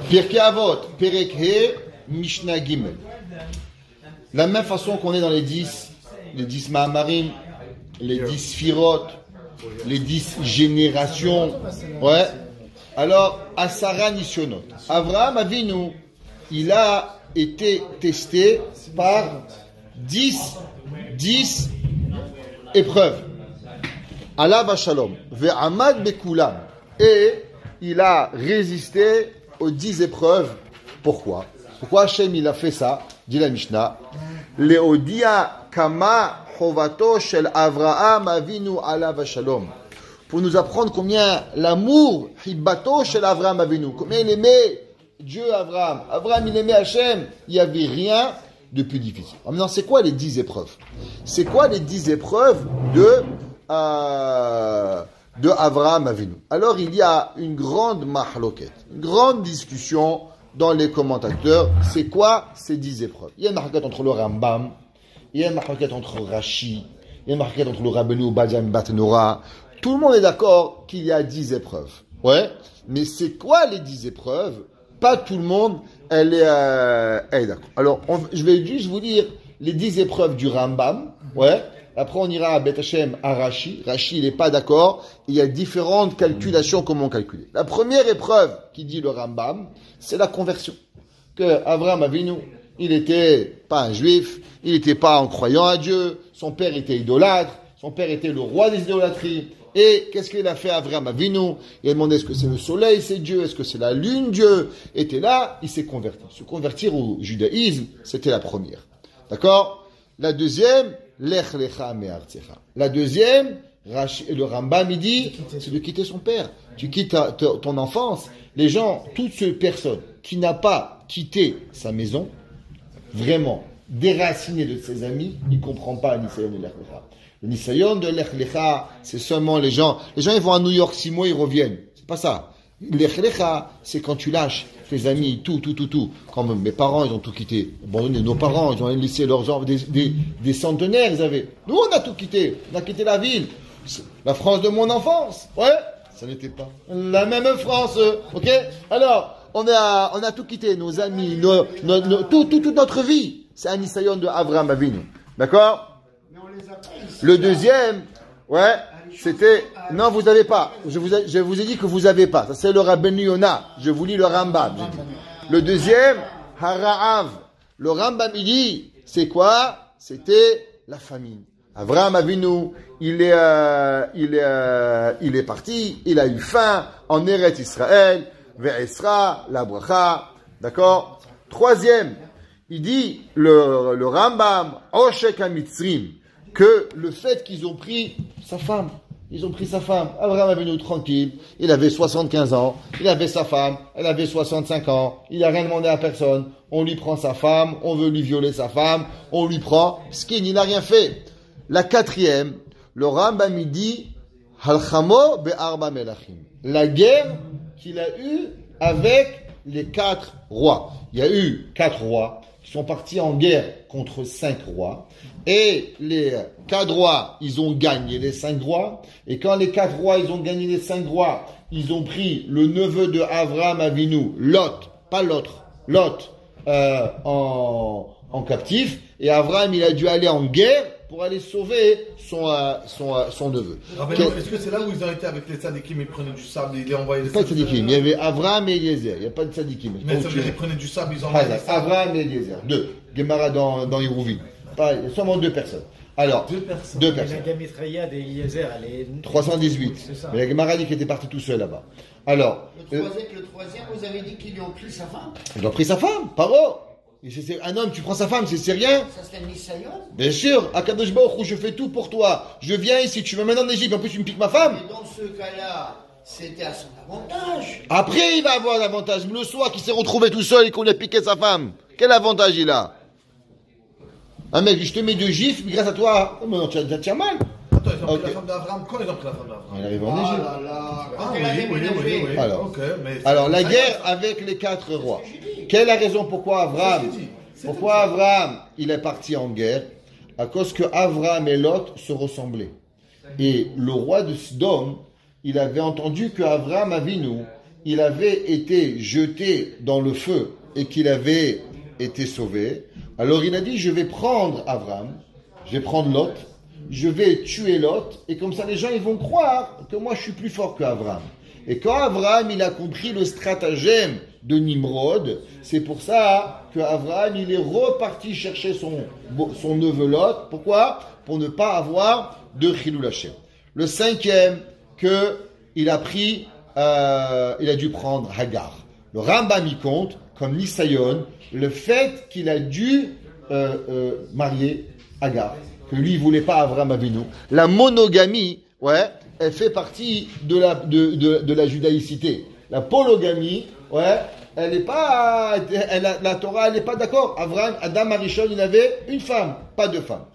Pirkei Avot, Perek He, Mishnah Gimel. La même façon qu'on est dans les 10 Mahamarim, les 10 Sfirot, les 10 générations. Ouais. Alors, Asara Nisyonot. Avraham Avinu, il a été testé par 10 épreuves. Alav Shalom. Ve'amad Bekulam. Et il a résisté aux 10 épreuves. Pourquoi Hachem il a fait ça? Dit la Mishnah. Leodia kama chovato shel Avraham Avinu alav Shalom. Pour nous apprendre combien l'amour, hibbato shel Avraham Avinu, combien il aimait Dieu Avraham. Avraham il aimait Hachem. Il n'y avait rien de plus difficile. Maintenant, c'est quoi les 10 épreuves? C'est quoi les 10 épreuves de Avraham Avinu? Alors, il y a une grande mahloket, une grande discussion dans les commentateurs. C'est quoi ces 10 épreuves? Il y a une mahloket entre le Rambam, il y a une mahloket entre Rashi, il y a une mahloket entre le Rabbeinu Obadia Bat Nora. Tout le monde est d'accord qu'il y a 10 épreuves. Ouais. Mais c'est quoi les 10 épreuves? Pas tout le monde, elle est d'accord. Alors, je vais juste vous lire les 10 épreuves du Rambam. Ouais. Après, on ira à Beth Hashem, à Rashi. Rashi, il n'est pas d'accord. Il y a différentes calculations, comment calculer. La première épreuve, qui dit le Rambam, c'est la conversion. Que Avraham Avinu, il n'était pas un juif, il n'était pas en croyant à Dieu, son père était idolâtre, son père était le roi des idolâtries. Et qu'est-ce qu'il a fait Avraham Avinu? Il a demandé est-ce que c'est le soleil, c'est Dieu, est-ce que c'est la lune, Dieu? Était là, il s'est converti. Se convertir au judaïsme, c'était la première. D'accord? La deuxième, Lech lecha me'artzecha. La deuxième, le Rambam, il dit, c'est de quitter son père. Tu quittes ton enfance. Les gens, toute personne qui n'a pas quitté sa maison, vraiment déraciné de ses amis, il ne comprend pas l'Nisayon de Lech lecha. Le Nisayon de Lech lecha, c'est seulement les gens. Les gens, ils vont à New York 6 mois, ils reviennent. C'est pas ça. Lech lecha, c'est quand tu lâches tes amis, tout. Quand même, mes parents, ils ont tout quitté. Abandonné. Nos parents, ils ont laissé leurs enfants, des centenaires, ils avaient. Nous, on a tout quitté. On a quitté la ville. La France de mon enfance. Ouais. Ça n'était pas la même France. Ok? Alors, on a tout quitté. Nos amis, toute notre vie. C'est un Nisayon de Avraham Avinu. D'accord? Le deuxième, ouais, c'était... Non, vous n'avez pas. Je vous ai dit que vous n'avez pas. Ça, c'est le Rabbeinu Yonah. Je vous lis le Rambam. Le deuxième, Hara'av. Le Rambam, il dit, c'est quoi? C'était la famine. Avraham Avinu, il est parti, il a eu faim en Eretz Israël, Ve'esra, la bracha. D'accord? Troisième, il dit, le Rambam, Oshek HaMitzrim, que le fait qu'ils ont pris sa femme, Avraham Avinu tranquille, il avait 75 ans, il avait sa femme, elle avait 65 ans, il n'a rien demandé à personne, on lui prend sa femme, on veut lui violer sa femme, on lui prend, skin, il n'a rien fait. La quatrième, le Rambam il dit, Halchamo be'arba melachim, la guerre qu'il a eue avec les 4 rois. Il y a eu 4 rois qui sont partis en guerre contre 5 rois. Et les 4 rois, ils ont gagné les 5 rois. Et quand les 4 rois, ils ont gagné les 5 rois, ils ont pris le neveu de Avraham Avinu, Lot, pas l'autre, Lot, en captif. Et Avraham, il a dû aller en guerre pour aller sauver son neveu. Est-ce que c'est là où ils ont été avec les tzadikim, ils prenaient du sable, ils les envoyaient les pas de tzadikim, il y avait Avraham et Eliezer, il n'y a pas de tzadikim. Mais ça veut dire ils prenaient du sable, ils envoyaient Avraham et Eliezer, 2. Gemara dans Hérouville. Seulement 2 personnes. Alors, 2 personnes. La Gamitria d'Eliezer, elle est... 318. Mais la Gemara dit qu'il était parti tout seul là-bas. Alors... Le troisième, vous avez dit qu'ils lui ont pris sa femme? Ils ont pris sa femme, paro. Un homme, tu prends sa femme, c'est rien. Ça, c'est un Nisayon? Bien sûr, Akadosh Baruch Hu, je fais tout pour toi. Je viens ici, tu me mènes en Égypte, en plus tu me piques ma femme. Et dans ce cas-là, c'était à son avantage. Après, il va avoir l'avantage. Le soir qu'il s'est retrouvé tout seul et qu'on a piqué sa femme. Quel avantage il a? Un mec, je te mets 2 gifles, mais grâce à toi, oh, non, tu as mal. Attends, ils ont pris la femme d'Avraham. Quand ils ont pris la femme d'Avraham? Il arrive en Égypte. Ah là là. Ah oui. Alors, okay, mais alors la guerre avec les 4 rois. Quelle est la raison pourquoi Avraham, il est parti en guerre? À cause que Avraham et Lot se ressemblaient. Et le roi de Sodome, il avait entendu que Avraham Avinu, il avait été jeté dans le feu et qu'il avait été sauvé, alors il a dit, je vais prendre Avram, je vais prendre Lot, je vais tuer Lot, et comme ça les gens ils vont croire que moi je suis plus fort qu'Avram. Et quand Avram il a compris le stratagème de Nimrod, c'est pour ça que Avram il est reparti chercher son neveu Lot. Pourquoi? Pour ne pas avoir de Chilul Hashem. Le cinquième, que il a dû prendre Hagar. Le Rambam y compte comme Nisayon le fait qu'il a dû marier Hagar, que lui il voulait pas Avram Avinu. La monogamie, ouais, elle fait partie de la judaïcité. La polygamie, ouais, elle est pas, la Torah, elle n'est pas d'accord. Avram, Adam Arishon, il avait une femme, pas deux femmes.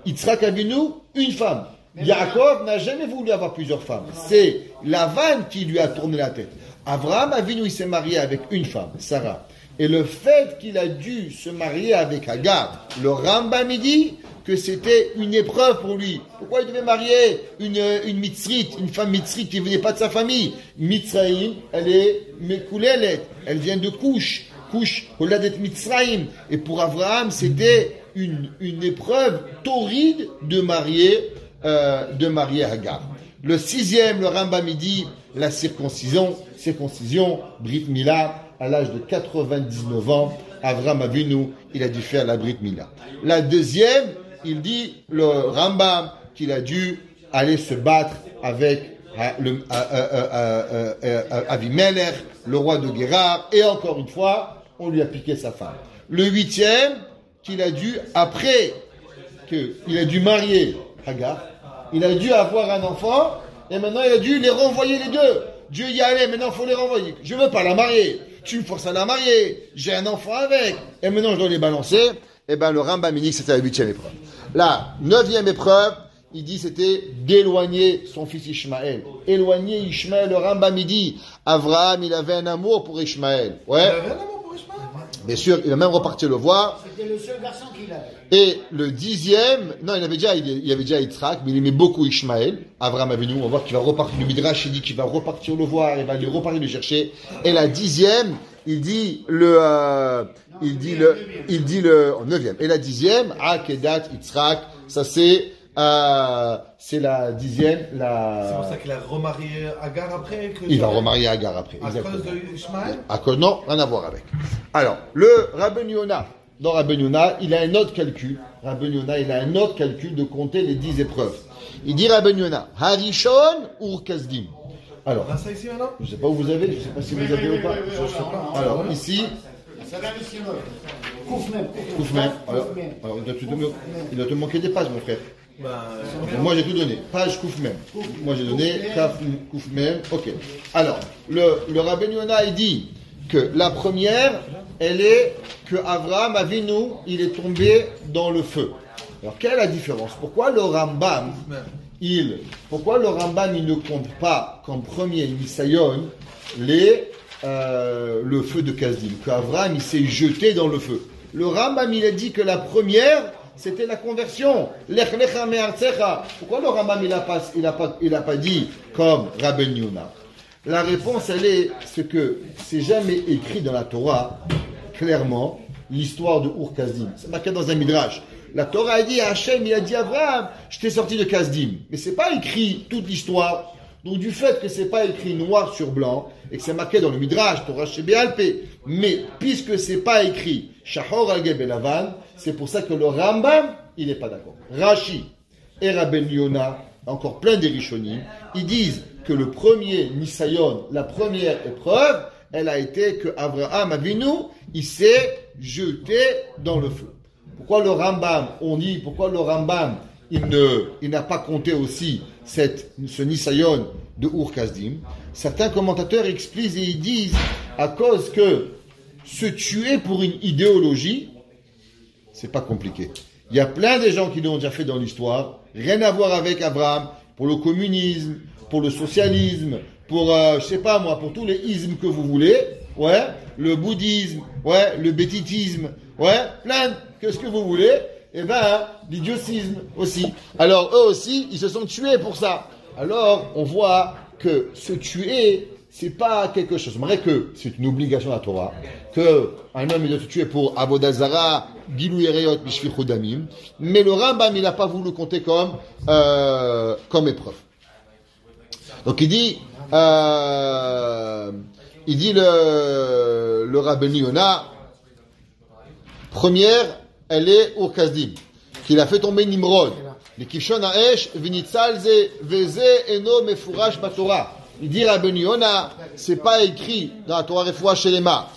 Yitzhak Avinu, une femme. Yaakov n'a jamais voulu avoir plusieurs femmes. C'est Lavan qui lui a tourné la tête. Avraham Avinu, il s'est marié avec une femme, Sarah. Et le fait qu'il a dû se marier avec Hagar, le Rambam dit que c'était une épreuve pour lui. Pourquoi il devait marier une mitzrite, une femme mitzrite qui ne venait pas de sa famille? Mitzraïm, elle est Mekoulelet, elle vient de Couche, Holadet Mitzraïm. Et pour Avraham, c'était une épreuve torride de marier Hagar. Le sixième, le Rambam dit la circoncision, Brit Mila, à l'âge de 99 ans, Avram Avinu, il a dû faire la Brit Mila. La deuxième, il dit, le Rambam, qu'il a dû aller se battre avec Avimelech, le roi de Guérar, et encore une fois, on lui a piqué sa femme. Le huitième, qu'il a dû, après qu'il a dû marier Hagar, il a dû avoir un enfant, et maintenant il a dû les renvoyer les deux. Dieu y allait, maintenant il faut les renvoyer. Je ne veux pas la marier. Tu me forces à la marier. J'ai un enfant avec. Et maintenant je dois les balancer. Eh bien le Rambam dit que c'était la huitième épreuve. La neuvième épreuve, il dit c'était d'éloigner son fils Ishmaël. Éloigner Ishmaël, le Rambam dit, Avraham il avait un amour pour Ishmaël. Ouais. Il avait un amour pour Ishmaël? Bien sûr, il a même reparti le voir. C'était le seul garçon qu'il avait. Et le dixième, non, il avait déjà Yitzhak, mais il aimait beaucoup Ishmaël. Avraham Avinu, on va voir qu'il va repartir, le Midrash, il dit qu'il va repartir le voir, il va lui repartir le chercher. Et la dixième, il dit le neuvième. Et la dixième, Akedat Yitzhak, ça c'est la dixième, C'est pour ça qu'il a remarié Hagar après il va remarier Hagar après, à exactement. cause de Ishmaël? À cause, non, rien à voir avec. Alors, le Rabben Yonah, dans Rabben Yonah, il a un autre calcul. Rabben Yonah, il a un autre calcul de compter les 10 épreuves. Il dit Rabben Yonah, Harishon ou Kasdim. Alors, On a ça ici maintenant? je ne sais pas où vous avez, je ne sais pas si vous avez ou pas. Je sais pas. Alors, ici, Ça va ici, Koufmem. Koufmem. Alors, il doit te manquer des pages, mon frère. Moi, j'ai tout donné. Page Koufmem. Moi, j'ai donné Koufmem. Ok. Alors, le Rabben Yonah, il dit que la première, elle est que Avraham Avinu, il est tombé dans le feu. Alors, quelle est la différence? Pourquoi le Rambam, il ne compte pas qu'en premier Nisayon le feu de Kasdim, qu'Avraham il s'est jeté dans le feu. Le Rambam il a dit que la première c'était la conversion. Lech lecha me'artzecha. Pourquoi le Rambam il a pas dit comme Rabben Yonah? La réponse elle est ce que c'est jamais écrit dans la Torah clairement l'histoire de Ur Kasdim. C'est marqué dans un midrash. La Torah a dit à Hachem, il a dit à Abraham, je t'ai sorti de Kasdim. Mais c'est pas écrit toute l'histoire. Donc du fait que c'est pas écrit noir sur blanc et que c'est marqué dans le midrash Torah Shebéalpé, mais puisque c'est pas écrit Shahor al-Geb Lavan, c'est pour ça que le Rambam il n'est pas d'accord. Rashi et Rabben Yonah, encore plein des Rishonim, ils disent que le premier Nisayon, la première épreuve, elle a été que Avraham Avinu, il s'est jeté dans le feu. Pourquoi le Rambam, il n'a pas compté aussi ce Nisayon de Ur Kasdim? Certains commentateurs expliquent et ils disent à cause que se tuer pour une idéologie, c'est pas compliqué. Il y a plein de gens qui l'ont déjà fait dans l'histoire, rien à voir avec Abraham, pour le communisme, pour le socialisme, pour je sais pas moi, pour tous les ismes que vous voulez, ouais, le bouddhisme, ouais, le bétitisme, ouais, plein, qu'est-ce que vous voulez? Eh ben, l'idiotisme aussi. Alors, eux aussi, ils se sont tués pour ça. Alors, on voit que se tuer, c'est pas quelque chose. C'est vrai que c'est une obligation de la Torah, que un homme il doit se tuer pour Avodah Zara, Gilou Yereyot, Bishfichut Damim, mais le Rambam il n'a pas voulu compter comme épreuve. Donc il dit le Rabbeinu Yonah, première, elle est au Kazdim, qu'il a fait tomber Nimrod. Les Kishon Haesh, Vinitzal Ze, Veze, Eno, Mefurash, Batora. Il dit Rabbeinu Yonah, c'est pas écrit dans la Torah Refoua Shelema.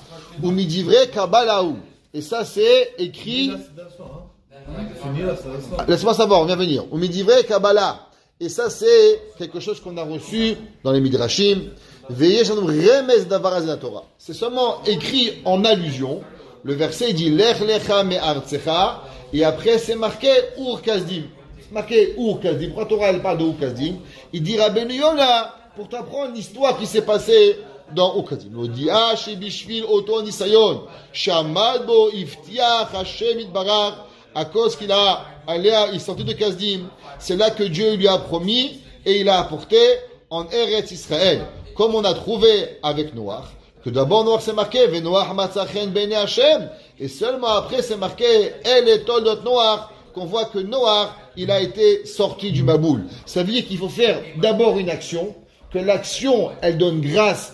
Ou Midivre Kabbalahu. Et ça, c'est écrit. Laisse-moi savoir, on vient venir. Ou Midivre Kabbalah. Et ça, c'est quelque chose qu'on a reçu dans les Midrashim. Veillez, Remes Davaraz la Torah. C'est seulement écrit en allusion. Le verset dit Lech Lecha Me'artsecha. Et après, c'est marqué Ur Kazdim. C'est marqué Ur Kazdim. Pourquoi la Torah, elle parle de Ur Kazdim? Il dit Rabbeinu Yonah, pour t'apprendre l'histoire qui s'est passée dans Ur Kazdim. Il dit Ah, Shebishvil Oto Nisayon. Shamad Bo Iftiach Hashem Itbarach. À cause qu'il a allé, il sortit de Kazdim. C'est là que Dieu lui a promis et il a apporté en Eretz Israël. Comme on a trouvé avec Noach, que d'abord Noach c'est marqué Venoach Matzachen Bene Hashem, et seulement après c'est marqué El et Toldot Noach, qu'on voit que Noach il a été sorti du Maboul. Ça veut dire qu'il faut faire d'abord une action, que l'action elle donne grâce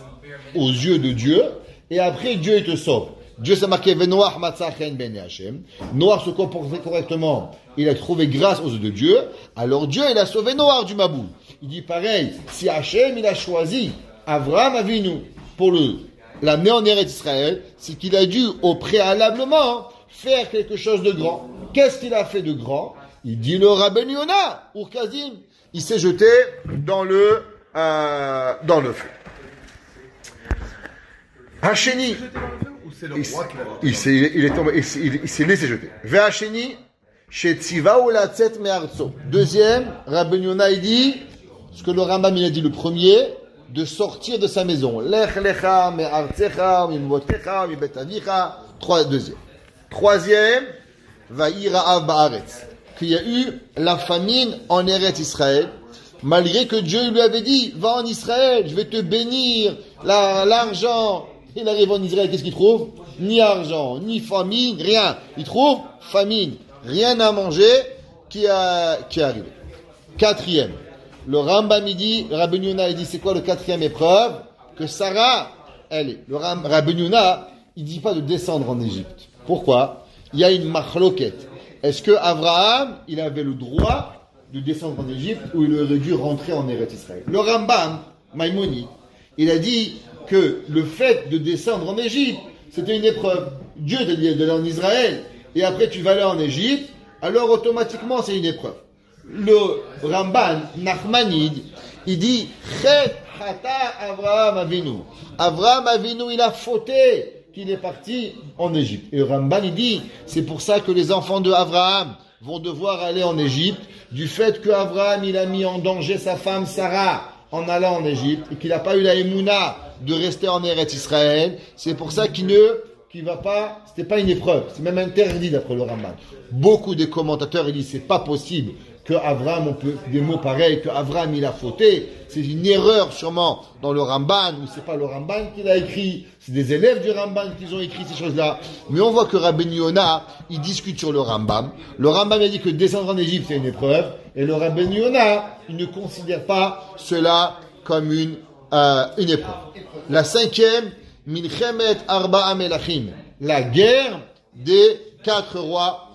aux yeux de Dieu, et après Dieu il te sauve. Dieu s'est marqué Venoach Matzachen Bene Hashem. Noach se comportait correctement, il a trouvé grâce aux yeux de Dieu, alors Dieu il a sauvé Noach du Maboul. Il dit pareil, si Hashem il a choisi Avraham Avinu pour l'amener en Eretz Israël, c'est qu'il a dû au préalablement faire quelque chose de grand. Qu'est-ce qu'il a fait de grand? Il dit le Rabbeinu Yonah, Ur Kazdim, il s'est jeté dans le feu. Hacheni, il s'est laissé jeter. Ve'Hacheni, chez Tziva ou la Tzet Me'artso. Deuxième, Rabbeinu Yonah il dit ce que le Rambam il a dit le premier, de sortir de sa maison. Lech lecha me'artzecha mimotkecha mibetavicha. Deuxième. Troisième, va'ira'av ba'aretz. Qu'il y a eu la famine en Eretz Israël, malgré que Dieu lui avait dit, va en Israël, je vais te bénir, l'argent. Il arrive en Israël, qu'est-ce qu'il trouve? Ni argent, ni famine, rien. Il trouve famine, rien à manger qui est arrivé. Quatrième. Le Rambam il dit, le Rabbeinu Yonah il dit, c'est quoi le quatrième épreuve? Que Sarah, elle est. Le Rabbeinu Yonah, il dit pas de descendre en Égypte. Pourquoi? Il y a une machloquette. Est-ce que Abraham, il avait le droit de descendre en Égypte ou il aurait dû rentrer en Eretz Israël? Le Rambam, Maïmonide, il a dit que le fait de descendre en Égypte, c'était une épreuve. Dieu t'a dit d'aller en Israël et après tu vas aller en Égypte, alors automatiquement c'est une épreuve. Le Ramban, Nachmanide, il dit Chet Hata Avraham Avinu. Avraham Avinu, il a fauté qu'il est parti en Égypte. Et le Ramban, il dit c'est pour ça que les enfants de Avraham vont devoir aller en Égypte, du fait que Avraham, il a mis en danger sa femme Sarah en allant en Égypte et qu'il n'a pas eu la émouna de rester en Eretz Israël. C'est pour ça qu'il va pas, c'était pas une épreuve, c'est même interdit d'après le Ramban. Beaucoup des commentateurs, ils disent c'est pas possible que Avraham, on peut, des mots pareils, que Avraham il a fauté, c'est une erreur sûrement dans le Ramban, ou c'est pas le Ramban qui l'a écrit, c'est des élèves du Ramban qui ont écrit ces choses-là. Mais on voit que Rabbeinu Yonah, il discute sur le Rambam. Le Rambam a dit que descendre en Égypte c'est une épreuve, et le Rabbeinu Yonah, il ne considère pas cela comme une épreuve. La cinquième, Milchemet Arba'a Melachim, la guerre des 4 rois,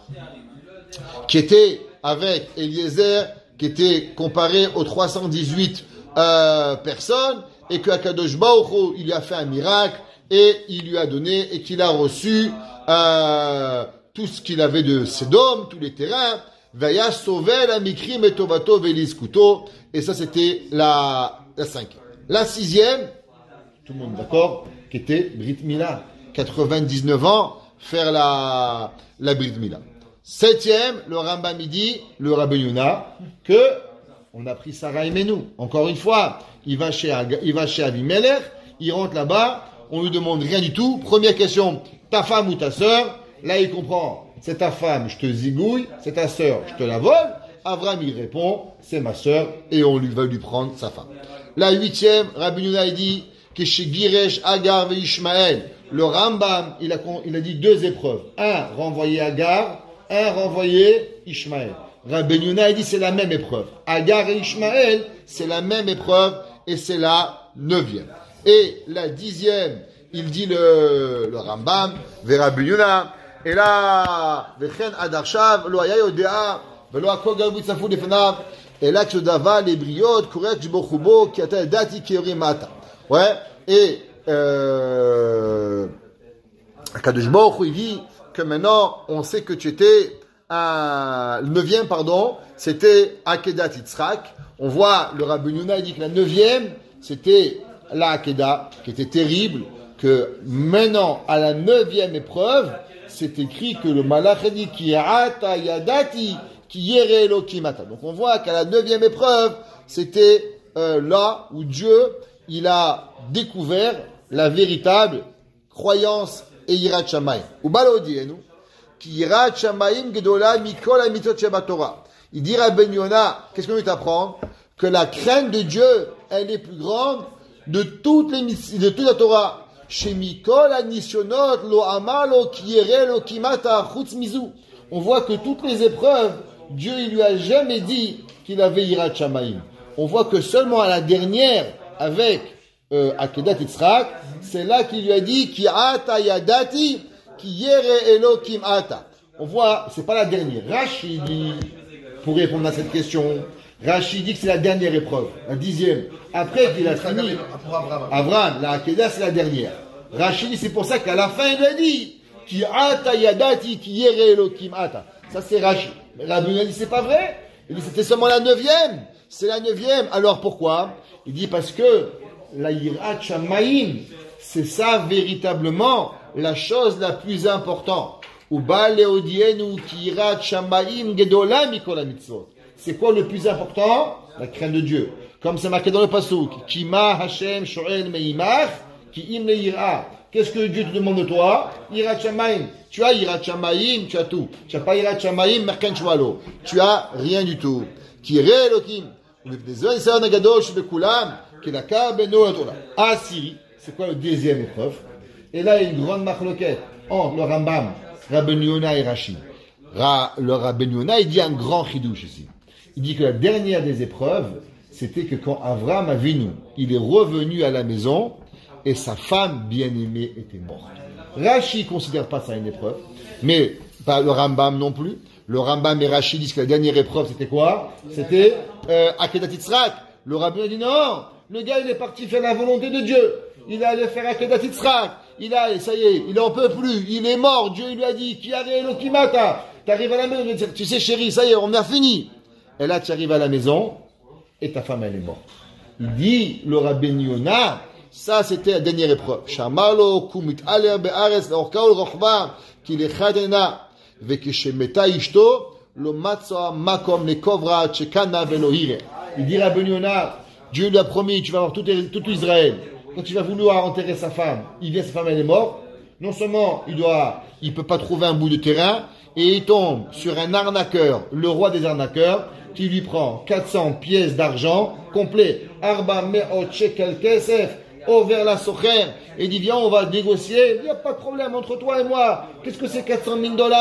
qui était avec Eliezer, qui était comparé aux 318 personnes, et que Akadosh Baruch Hu, il lui a fait un miracle, et il lui a donné, et qu'il a reçu tout ce qu'il avait de Sédom, tous les terrains, Vaya sauver la mikri metovato veliskuto, et ça c'était la cinquième. La sixième, tout le monde d'accord, qui était Brit Mila, 99 ans, faire la Brit Mila. Septième, le Rambam dit, le Rabbeinu Yonah, que on a pris Sarah et Menou. Encore une fois, il va chez Avimelech, il rentre là-bas, on lui demande rien du tout. Première question, ta femme ou ta sœur? Là, il comprend, c'est ta femme, je te zigouille, c'est ta sœur, je te la vole. Abraham, il répond, c'est ma sœur, et on va lui prendre sa femme. La huitième, Rabbeinu Yonah, il dit, que chez Giresh, Agar et Ishmael, le Rambam, il a dit deux épreuves. Un, renvoyer Agar, un, renvoyer Ishmael. Rabbeinu Yonah a dit c'est la même épreuve. Agar et Ishmael, c'est la même épreuve et c'est la 9e. Et la 10e, il dit le Rambam, vers Rabbeinu Yonah, et là, Vechen Adarshav, lo haya yodea, velo hakol galbut safu lefanav, et là, Kshodava, les briodes, Kurek, Jbochubo, Kiata, Dati, Kiori, Mata. Ouais, et, Kadosh Baruch Hu, il dit que maintenant, on sait que tu étais le 9e, pardon, c'était Akedat Yitzhak. On voit, le Rabbeinu Yonah, il dit que la 9e, c'était la Akeda, qui était terrible, que maintenant, à la 9e épreuve, c'est écrit que le Malach a dit qui ata yadati qui yere Elokimata. Donc on voit qu'à la 9e épreuve, c'était là où Dieu il a découvert la véritable croyance et yirat shamayim. Ubalodienu qui yirat shamayim gedola mikol amitot shebatorah. Il dit Rabbeinu Yonah, qu'est-ce qu'on veut t'apprendre? Que la crainte de Dieu, elle est plus grande de toute la Torah. Shemikol anisionot lo amalo kiere lo kimata chutz mizu. On voit que toutes les épreuves, Dieu il lui a jamais dit qu'il avait yirat shamayim. On voit que seulement à la dernière, avec Akedat Yitzhak, c'est là qu'il lui a dit ki ata yadati ki yere elokim ata. On voit, c'est pas la dernière. Rashi dit, pour répondre à cette question, Rashi dit que c'est la dernière épreuve, la 10e. Après qu'il a fini, Avraham, la Akedah, c'est la dernière. Rashi dit, c'est pour ça qu'à la fin, il a dit, Ki ata yadati ki yere elokim ata. Ça, c'est Rashi. Mais Rabbeinu Yonah dit, c'est pas vrai. Il dit, c'était seulement la 9e. C'est la 9e. Alors pourquoi? Il dit, parce que la yirat shamayim, c'est ça véritablement la chose la plus importante. Uba leodienu ki yirat shamayim gedola mikol hamitzvot. C'est quoi le plus important? La crainte de Dieu. Comme c'est marqué dans le pasuk. Kima Hashem shoel meimach ki im le yira. Qu'est-ce que Dieu te demande de toi? Yirat shamayim. Tu as yirat shamayim, tu as tout. Tu n'as pas yirat shamayim, merken shwalo. Tu as rien du tout. Ki re elokim. Ah si, c'est quoi le deuxième épreuve? Et là, il y a une grande marloquette entre le Rambam, Rabbeinu Yonah et Rashi. Le Rabbeinu Yonah, il dit un grand chidouche ici. Il dit que la dernière des épreuves, c'était que quand Avraham Avinu, il est revenu à la maison et sa femme bien-aimée était morte. Rashi ne considère pas ça une épreuve, mais pas le Rambam non plus. Le Rambam et Rashi disent que la dernière épreuve, c'était quoi? C'était Akedat Yitzhak. Le Rabbi a dit non, le gars il est parti faire la volonté de Dieu. Il allait faire Akedat Yitzhak. Ça y est, il en peut plus. Il est mort. Dieu il lui a dit, qui arrive l'okimata. T'arrives à la maison, tu sais chérie, ça y est, on a fini. Et là tu arrives à la maison et ta femme elle est morte. Il dit, le Rabbeinu Yonah, ça c'était la dernière épreuve. Shamalo kumit aler be'aretz l'orkaol rochva ki lechadena vekeshemeta ishto lo matza makom lekovra tchekana velohire. Il dit Rabbeinu Yonah, Dieu lui a promis, tu vas avoir tout Israël. Quand il va vouloir enterrer sa femme, il vient, sa femme elle est morte. Non seulement il peut pas trouver un bout de terrain, et il tombe sur un arnaqueur, le roi des arnaqueurs, qui lui prend 400 pièces d'argent complet. Arba me'ot shekel kesef, over la socher, et dit viens, on va négocier. Il n'y a pas de problème entre toi et moi. Qu'est-ce que c'est 400 000 $?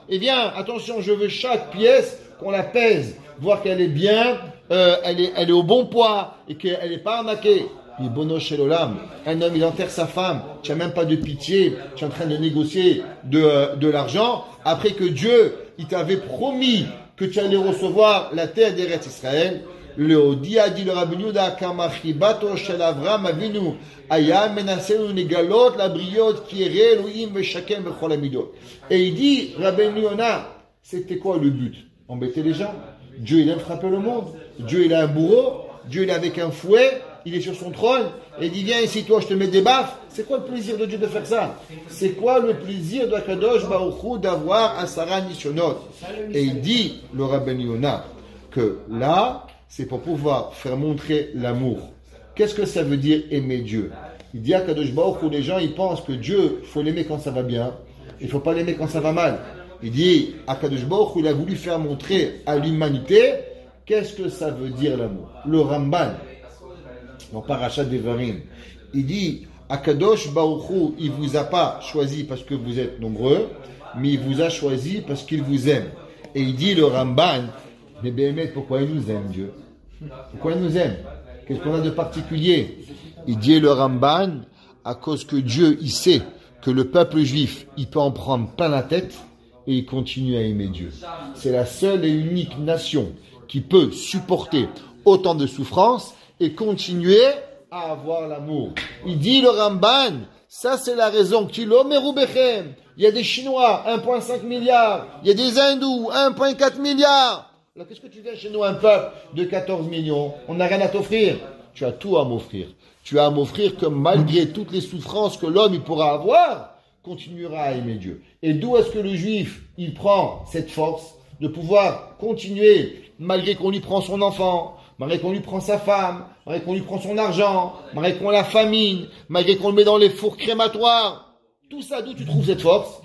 Et viens, attention, je veux chaque pièce qu'on la pèse, voir qu'elle est bien, elle est au bon poids et qu'elle n'est pas arnaquée. Il bono chez l'olam. Un homme, il enterre sa femme. Tu n'as même pas de pitié. Tu es en train de négocier de l'argent. Après que Dieu, il t'avait promis que tu allais recevoir la terre d'Eretz Israël. Le Odi a dit le Rabbeinu Yonah kamachibato shel Avraham Avinu aya menasenu negalot la briot qui est Elohim veshakem bechol hamidot. Et il dit Rabbeinu Yonah, c'était quoi le but? Embêter les gens. Dieu il aime frapper le monde. Dieu il a un bourreau. Dieu il est avec un fouet. Il est sur son trône. Et il dit viens ici toi je te mets des baffes. C'est quoi le plaisir de Dieu de faire ça? C'est quoi le plaisir de Akadosh Baruch Hu d'avoir un Sarah Nishonot? Et il dit le Rabbeinu Yonah que là c'est pour pouvoir faire montrer l'amour. Qu'est-ce que ça veut dire aimer Dieu? Il dit à Kadosh Baruch Hu, les gens ils pensent que Dieu, il faut l'aimer quand ça va bien, il ne faut pas l'aimer quand ça va mal. Il dit à Kadosh Baruch Hu, il a voulu faire montrer à l'humanité qu'est-ce que ça veut dire l'amour. Le Ramban, dans Parashat Devarim, Il dit, Akadosh Baruch Hu, il vous a pas choisi parce que vous êtes nombreux, mais il vous a choisi parce qu'il vous aime. Et il dit, le Ramban, mais Béhémet, pourquoi il nous aime, Dieu? Pourquoi il nous aime? Qu'est-ce qu'on a de particulier? Il dit, le Ramban, à cause que Dieu, il sait que le peuple juif, il peut en prendre plein la tête et il continue à aimer Dieu. C'est la seule et unique nation qui peut supporter autant de souffrances et continuer à avoir l'amour. Il dit le Ramban, ça c'est la raison qu'il Bechem. Il y a des Chinois, 1,5 milliard. Il y a des Hindous, 1,4 milliard. Alors qu'est-ce que tu viens chez nous, un peuple de 14 millions? On n'a rien à t'offrir. Tu as tout à m'offrir. Tu as à m'offrir que malgré toutes les souffrances que l'homme il pourra avoir, continuera à aimer Dieu. Et d'où est-ce que le juif, il prend cette force de pouvoir continuer, malgré qu'on lui prend son enfant, malgré qu'on lui prend sa femme, malgré qu'on lui prend son argent, malgré qu'on la famine, malgré qu'on le met dans les fours crématoires. Tout ça, d'où tu trouves cette force?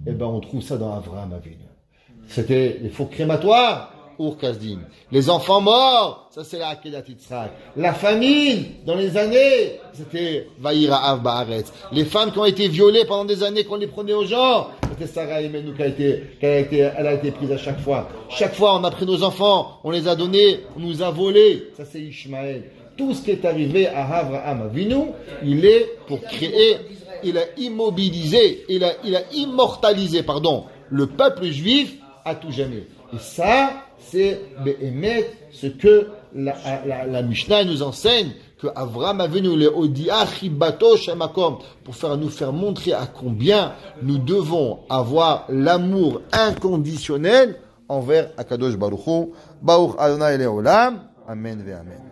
Eh ben, on trouve ça dans Avraham Avinu. C'était les fours crématoires, Ur Kasdim. Les enfants morts, ça c'est la Akedat Yitzhak. La famine, dans les années, c'était Vaïra Av Baaretz. Les femmes qui ont été violées pendant des années, qu'on les prenait aux gens, c'était Sarah Emenu elle a été prise à chaque fois. Chaque fois, on a pris nos enfants, on les a donnés, on nous a volés. Ça c'est Ishmaël. Tout ce qui est arrivé à Avraham Avinu, il est pour créer, il a immobilisé, il a immortalisé, le peuple juif à tout jamais. Et ça, c'est Béhémet, ce que la Mishnah nous enseigne, que Avraham Avinu le Odia Chibato Shemakom, pour nous faire montrer à combien nous devons avoir l'amour inconditionnel envers Akadosh Baruch Hu, Baruch Adonai Leolam, Amen ve Amen.